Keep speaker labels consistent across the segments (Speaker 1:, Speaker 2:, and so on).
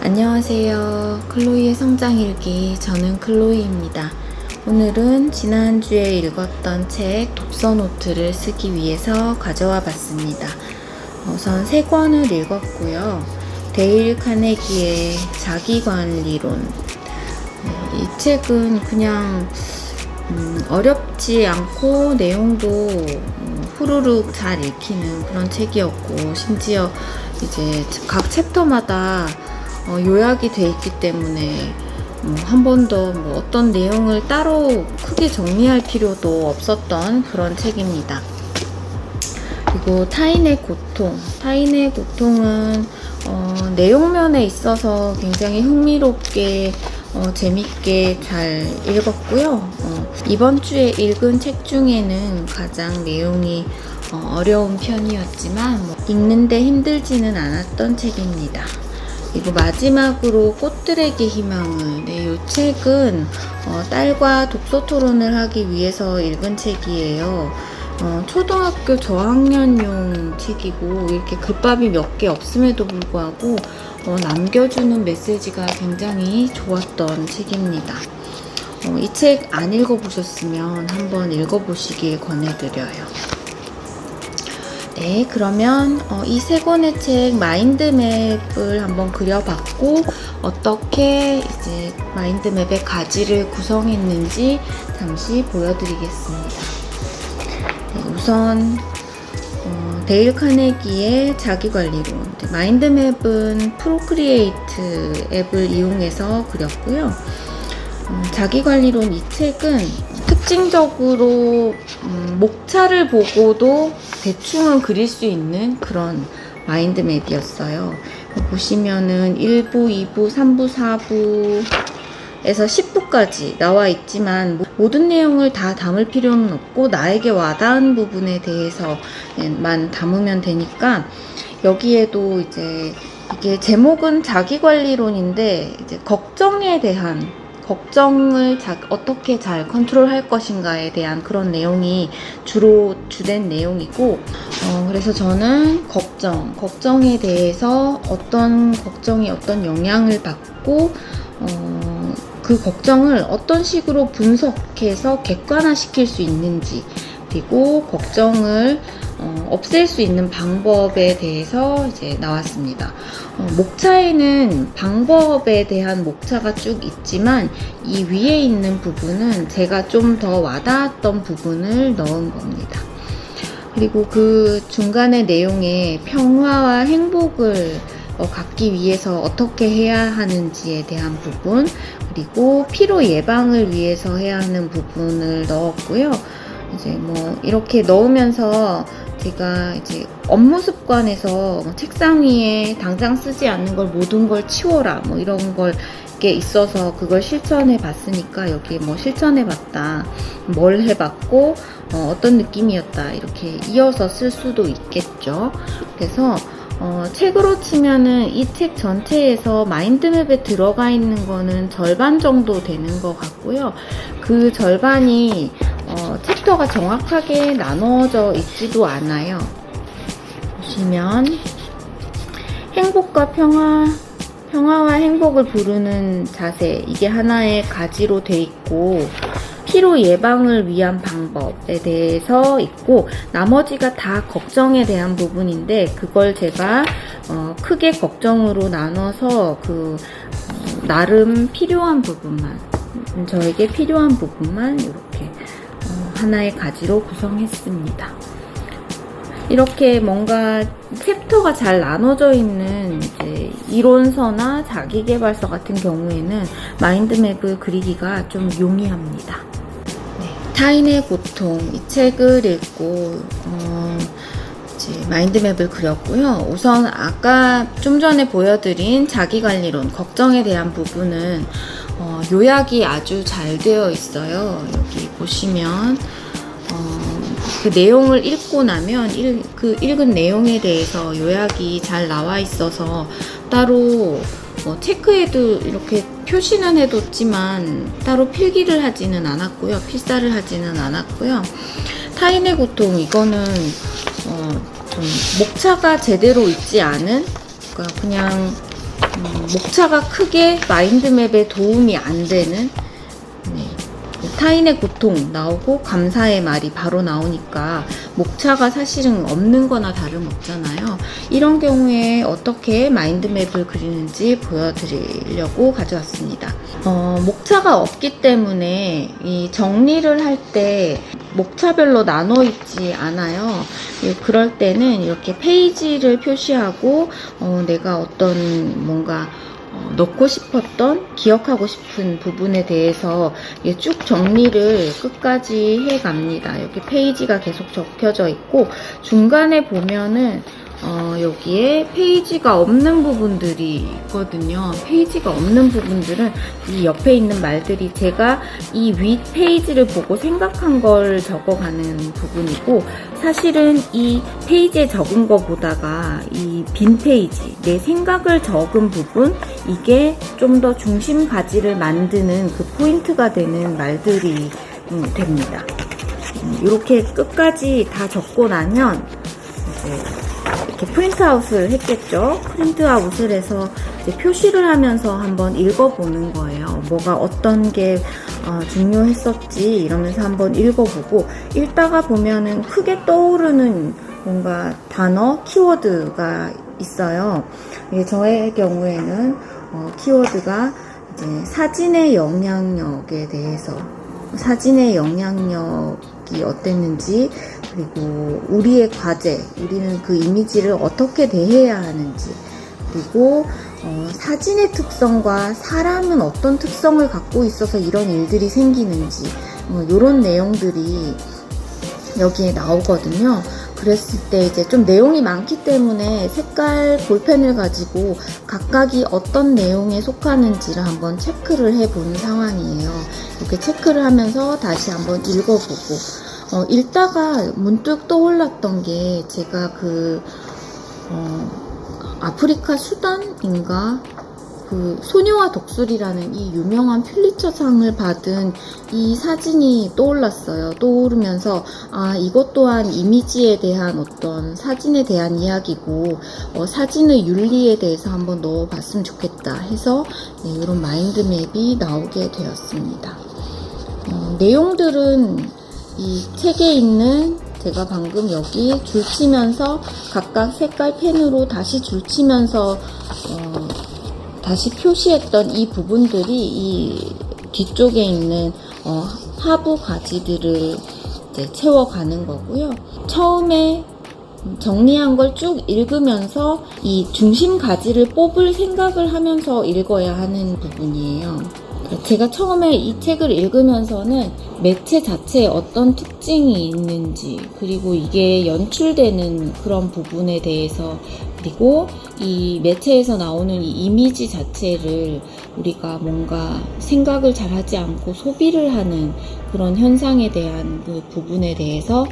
Speaker 1: 안녕하세요. 클로이의 성장일기, 저는 클로이입니다. 오늘은 지난주에 읽었던 책 독서노트를 쓰기 위해서 가져와 봤습니다. 우선 3권을 읽었고요. 데일 카네기의 자기관리론. 이 책은 그냥 어렵지 않고 내용도 후루룩 잘 읽히는 그런 책이었고, 심지어 이제 각 챕터마다 요약이 돼 있기 때문에 한 번 더 어떤 내용을 따로 크게 정리할 필요도 없었던 그런 책입니다. 그리고 타인의 고통. 타인의 고통은 내용면에 있어서 굉장히 흥미롭게 재밌게 잘 읽었고요. 이번 주에 읽은 책 중에는 가장 내용이 어려운 편이었지만 읽는데 힘들지는 않았던 책입니다. 그리고 마지막으로 꽃들에게 희망을. 이 책은 딸과 독서 토론을 하기 위해서 읽은 책이에요. 초등학교 저학년용 책이고, 이렇게 글밥이 몇 개 없음에도 불구하고 남겨주는 메시지가 굉장히 좋았던 책입니다. 이 책 안 읽어보셨으면 한번 읽어보시길 권해드려요. 네, 그러면 이 3권의 책 마인드맵을 한번 그려봤고, 어떻게 이제 마인드맵의 가지를 구성했는지 잠시 보여드리겠습니다. 네, 우선 데일 카네기의 자기관리론. 마인드맵은 프로크리에이트 앱을 이용해서 그렸고요. 자기관리론, 이 책은 특징적으로 목차를 보고도 대충은 그릴 수 있는 그런 마인드맵이었어요. 보시면은 1부, 2부, 3부, 4부에서 10부까지 나와 있지만 모든 내용을 다 담을 필요는 없고, 나에게 와닿은 부분에 대해서만 담으면 되니까, 여기에도 이제 이게 제목은 자기관리론인데, 이제 걱정을 어떻게 잘 컨트롤할 것인가에 대한 그런 내용이 주로 주된 내용이고, 그래서 저는 걱정에 대해서 어떤 걱정이 어떤 영향을 받고, 그 걱정을 어떤 식으로 분석해서 객관화시킬 수 있는지, 그리고 걱정을 없앨 수 있는 방법에 대해서 이제 나왔습니다. 목차에는 방법에 대한 목차가 쭉 있지만, 이 위에 있는 부분은 제가 좀 더 와닿았던 부분을 넣은 겁니다. 그리고 그 중간의 내용에 평화와 행복을 갖기 위해서 어떻게 해야 하는지에 대한 부분, 그리고 피로 예방을 위해서 해야 하는 부분을 넣었고요. 이제 이렇게 넣으면서 제가 이제 업무 습관에서 책상 위에 당장 쓰지 않는 걸 모든 걸 치워라, 이런 걸 게 있어서 그걸 실천해 봤으니까, 여기에 실천해 봤다, 뭘 해봤고 어떤 느낌이었다, 이렇게 이어서 쓸 수도 있겠죠. 그래서 책으로 치면은 이 책 전체에서 마인드맵에 들어가 있는 거는 절반 정도 되는 것 같고요. 그 절반이 챕터가 정확하게 나눠져 있지도 않아요. 보시면 행복과 평화와 행복을 부르는 자세, 이게 하나의 가지로 돼 있고, 피로 예방을 위한 방법에 대해서 있고, 나머지가 다 걱정에 대한 부분인데, 그걸 제가 크게 걱정으로 나눠서 나름 필요한 부분만, 저에게 필요한 부분만 이렇게 하나의 가지로 구성했습니다. 이렇게 뭔가 챕터가 잘 나눠져 있는 이제 이론서나 자기계발서 같은 경우에는 마인드맵을 그리기가 좀 용이합니다. 네, 타인의 고통, 이 책을 읽고 이제 마인드맵을 그렸고요. 우선 아까 좀 전에 보여드린 자기관리론, 걱정에 대한 부분은 요약이 아주 잘 되어 있어요. 여기 보시면 그 내용을 읽고 나면 그 읽은 내용에 대해서 요약이 잘 나와 있어서 따로 체크해도 이렇게 표시는 해뒀지만 따로 필기를 하지는 않았고요. 필사를 하지는 않았고요. 타인의 고통, 이거는 좀 목차가 제대로 있지 않은, 그냥 목차가 크게 마인드맵에 도움이 안 되는, 네. 타인의 고통 나오고 감사의 말이 바로 나오니까 목차가 사실은 없는 거나 다름없잖아요. 이런 경우에 어떻게 마인드맵을 그리는지 보여드리려고 가져왔습니다. 목차가 없기 때문에 이 정리를 할 때 목차별로 나눠 있지 않아요. 그럴 때는 이렇게 페이지를 표시하고 내가 어떤 뭔가 넣고 싶었던, 기억하고 싶은 부분에 대해서 쭉 정리를 끝까지 해 갑니다. 이렇게 페이지가 계속 적혀져 있고, 중간에 보면은 여기에 페이지가 없는 부분들이 있거든요. 페이지가 없는 부분들은 이 옆에 있는 말들이 제가 이 윗 페이지를 보고 생각한 걸 적어가는 부분이고, 사실은 이 페이지에 적은 거보다가 이 빈 페이지, 내 생각을 적은 부분, 이게 좀 더 중심 가지를 만드는 그 포인트가 되는 말들이 됩니다. 이렇게 끝까지 다 적고 나면 이제 이렇게 프린트아웃을 했겠죠. 프린트아웃을 해서 이제 표시를 하면서 한번 읽어보는 거예요. 뭐가 어떤 게 중요했었지 이러면서 한번 읽어보고, 읽다가 보면은 크게 떠오르는 뭔가 단어, 키워드가 있어요. 이게 저의 경우에는 키워드가 이제 사진의 영향력에 대해서, 사진의 영향력이 어땠는지, 그리고 우리의 과제, 우리는 그 이미지를 어떻게 대해야 하는지, 그리고 사진의 특성과 사람은 어떤 특성을 갖고 있어서 이런 일들이 생기는지, 이런 내용들이 여기에 나오거든요. 그랬을 때 이제 좀 내용이 많기 때문에 색깔 볼펜을 가지고 각각이 어떤 내용에 속하는지를 한번 체크를 해보는 상황이에요. 이렇게 체크를 하면서 다시 한번 읽어보고, 읽다가 문득 떠올랐던 게, 제가 아프리카 수단인가? 그 소녀와 독수리라는 이 유명한 퓰리처상을 받은 이 사진이 떠올랐어요. 떠오르면서 이것 또한 이미지에 대한 어떤 사진에 대한 이야기고, 사진의 윤리에 대해서 한번 넣어봤으면 좋겠다 해서 이런 마인드맵이 나오게 되었습니다. 내용들은 이 책에 있는, 제가 방금 여기 줄치면서 각각 색깔 펜으로 다시 줄치면서 다시 표시했던 이 부분들이 이 뒤쪽에 있는 하부 가지들을 이제 채워가는 거고요. 처음에 정리한 걸 쭉 읽으면서 이 중심 가지를 뽑을 생각을 하면서 읽어야 하는 부분이에요. 제가 처음에 이 책을 읽으면서는 매체 자체에 어떤 특징이 있는지, 그리고 이게 연출되는 그런 부분에 대해서, 그리고 이 매체에서 나오는 이 이미지 자체를 우리가 뭔가 생각을 잘 하지 않고 소비를 하는 그런 현상에 대한 그 부분에 대해서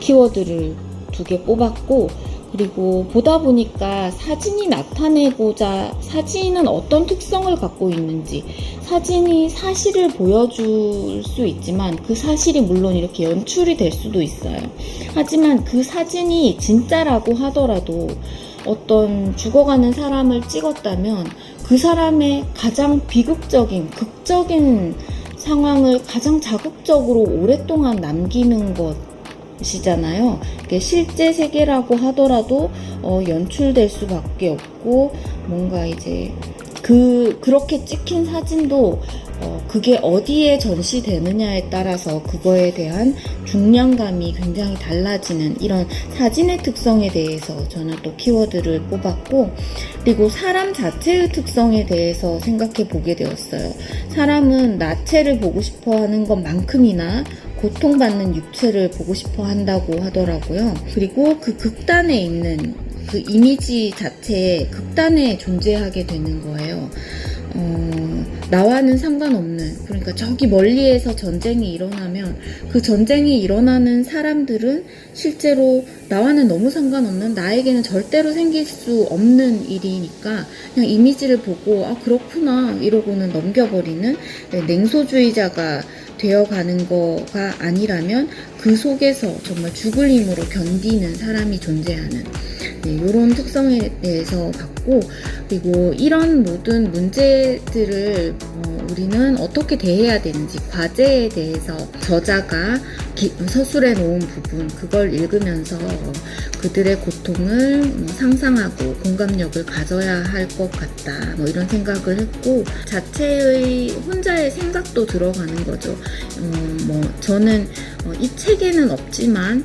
Speaker 1: 키워드를 2개 뽑았고, 그리고 보다 보니까 사진이 나타내고자, 사진은 어떤 특성을 갖고 있는지, 사진이 사실을 보여줄 수 있지만 그 사실이 물론 이렇게 연출이 될 수도 있어요. 하지만 그 사진이 진짜라고 하더라도 어떤 죽어가는 사람을 찍었다면 그 사람의 가장 비극적인, 극적인 상황을 가장 자극적으로 오랫동안 남기는 것이잖아요. 실제 세계라고 하더라도 연출될 수밖에 없고, 뭔가 이제 그렇게 찍힌 사진도 그게 어디에 전시되느냐에 따라서 그거에 대한 중량감이 굉장히 달라지는 이런 사진의 특성에 대해서 저는 또 키워드를 뽑았고, 그리고 사람 자체의 특성에 대해서 생각해 보게 되었어요. 사람은 나체를 보고 싶어 하는 것만큼이나 고통받는 육체를 보고 싶어 한다고 하더라고요. 그리고 그 극단에 있는 그 이미지 자체에 극단에 존재하게 되는 거예요. 나와는 상관없는, 그러니까 저기 멀리에서 전쟁이 일어나면 그 전쟁이 일어나는 사람들은 실제로 나와는 너무 상관없는, 나에게는 절대로 생길 수 없는 일이니까 그냥 이미지를 보고 그렇구나 이러고는 넘겨버리는 냉소주의자가 되어가는 거가 아니라면 그 속에서 정말 죽을 힘으로 견디는 사람이 존재하는 이런 특성에 대해서 봤고, 그리고 이런 모든 문제들을 우리는 어떻게 대해야 되는지, 과제에 대해서 저자가 서술해 놓은 부분, 그걸 읽으면서 그들의 고통을 상상하고 공감력을 가져야 할 것 같다, 이런 생각을 했고, 자체의 혼자의 생각도 들어가는 거죠. 저는 이 책에는 없지만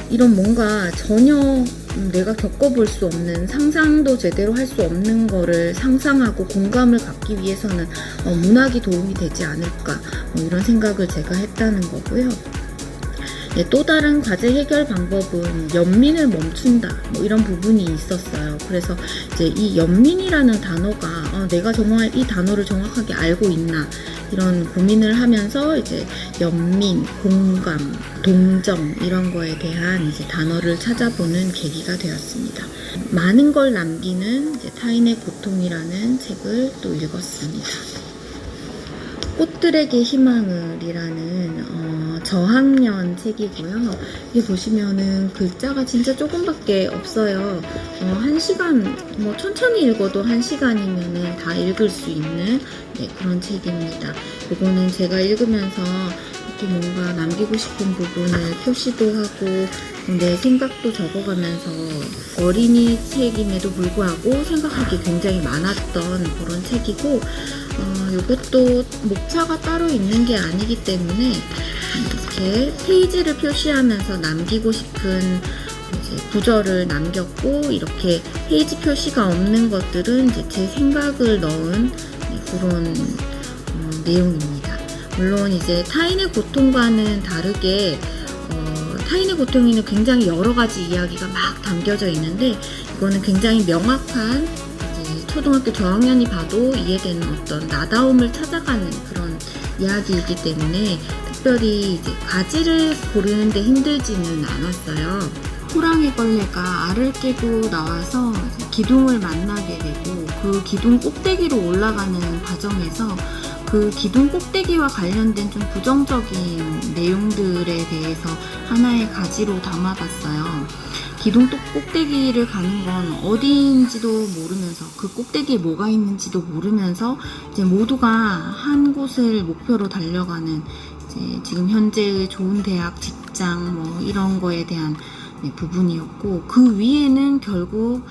Speaker 1: 이런 뭔가 전혀 내가 겪어볼 수 없는, 상상도 제대로 할 수 없는 거를 상상하고 공감을 갖기 위해서는 문학이 도움이 되지 않을까, 이런 생각을 제가 했다는 거고요. 또 다른 과제 해결 방법은 연민을 멈춘다, 이런 부분이 있었어요. 그래서 이제 이 연민이라는 단어가 내가 정말 이 단어를 정확하게 알고 있나, 이런 고민을 하면서 이제 연민, 공감, 동정 이런 거에 대한 이제 단어를 찾아보는 계기가 되었습니다. 많은 걸 남기는 이제 타인의 고통이라는 책을 또 읽었습니다. 꽃들에게 희망을이라는 저학년 책이고요. 이게 보시면은 글자가 진짜 조금밖에 없어요. 1시간, 천천히 읽어도 1시간이면은 다 읽을 수 있는 그런 책입니다. 이거는 제가 읽으면서 이렇게 뭔가 남기고 싶은 부분을 표시도 하고 내 생각도 적어가면서, 어린이 책임에도 불구하고 생각하기 굉장히 많았던 그런 책이고, 이것도 목차가 따로 있는 게 아니기 때문에 이렇게 페이지를 표시하면서 남기고 싶은 이제 구절을 남겼고, 이렇게 페이지 표시가 없는 것들은 이제 제 생각을 넣은 그런 내용입니다. 물론 이제 타인의 고통과는 다르게 타인의 고통에는 굉장히 여러 가지 이야기가 막 담겨져 있는데, 이거는 굉장히 명확한 초등학교 저학년이 봐도 이해되는 어떤 나다움을 찾아가는 그런 이야기이기 때문에 특별히 이제 가지를 고르는데 힘들지는 않았어요. 호랑이벌레가 알을 깨고 나와서 기둥을 만나게 되고, 그 기둥 꼭대기로 올라가는 과정에서 그 기둥 꼭대기와 관련된 좀 부정적인 내용들에 대해서 하나의 가지로 담아봤어요. 기둥 꼭대기를 가는 건 어디인지도 모르면서, 그 꼭대기에 뭐가 있는지도 모르면서 이제 모두가 한 곳을 목표로 달려가는, 이제 지금 현재의 좋은 대학, 직장 이런 거에 대한 부분이었고, 그 위에는 결국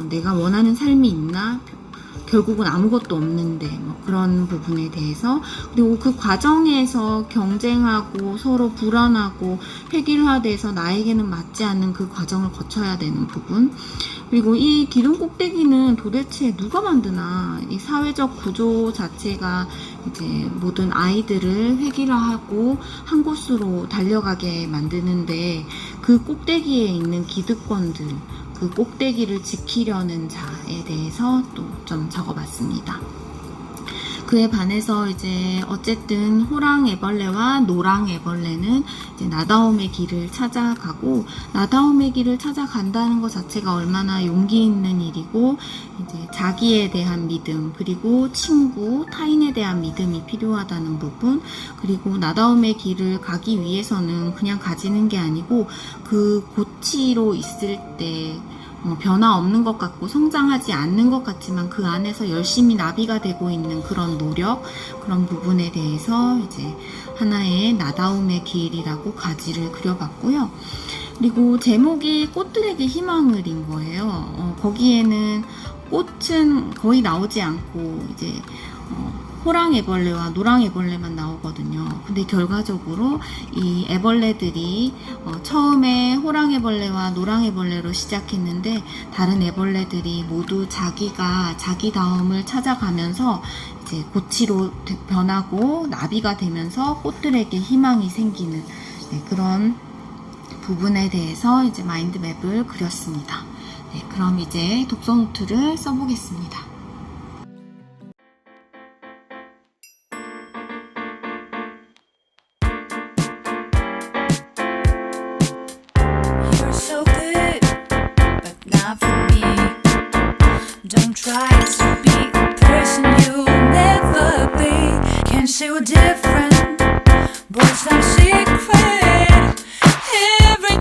Speaker 1: 내가 원하는 삶이 있나? 결국은 아무것도 없는데 그런 부분에 대해서, 그리고 그 과정에서 경쟁하고 서로 불안하고 획일화돼서 나에게는 맞지 않는 그 과정을 거쳐야 되는 부분, 그리고 이 기둥 꼭대기는 도대체 누가 만드나, 이 사회적 구조 자체가 이제 모든 아이들을 획일화하고 한 곳으로 달려가게 만드는데, 그 꼭대기에 있는 기득권들, 그 꼭대기를 지키려는 자에 대해서 또 좀 적어봤습니다. 그에 반해서 이제 어쨌든 호랑애벌레와 노랑애벌레는 이제 나다움의 길을 찾아가고, 나다움의 길을 찾아간다는 것 자체가 얼마나 용기 있는 일이고, 이제 자기에 대한 믿음, 그리고 친구, 타인에 대한 믿음이 필요하다는 부분, 그리고 나다움의 길을 가기 위해서는 그냥 가지는 게 아니고 그 고치로 있을 때 변화 없는 것 같고 성장하지 않는 것 같지만 그 안에서 열심히 나비가 되고 있는 그런 노력, 그런 부분에 대해서 이제 하나의 나다움의 길이라고 가지를 그려봤고요. 그리고 제목이 꽃들에게 희망을인 거예요. 거기에는 꽃은 거의 나오지 않고 이제 호랑애벌레와 노랑애벌레만 나오거든요. 근데 결과적으로 이 애벌레들이 처음에 호랑애벌레와 노랑애벌레로 시작했는데, 다른 애벌레들이 모두 자기가 자기다움을 찾아가면서 이제 고치로 변하고 나비가 되면서 꽃들에게 희망이 생기는 그런 부분에 대해서 이제 마인드맵을 그렸습니다. 그럼 이제 독서 노트를 써보겠습니다.
Speaker 2: Don't try to be the person you'll never be. Can't say we're different.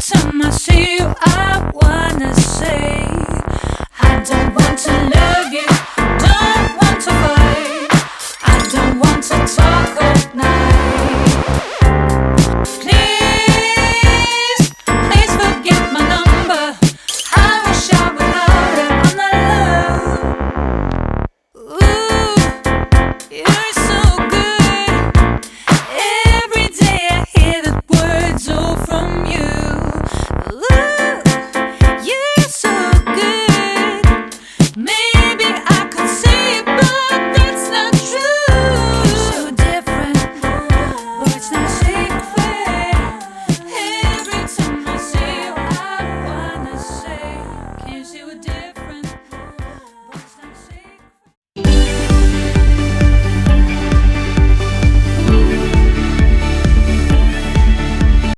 Speaker 2: tonight.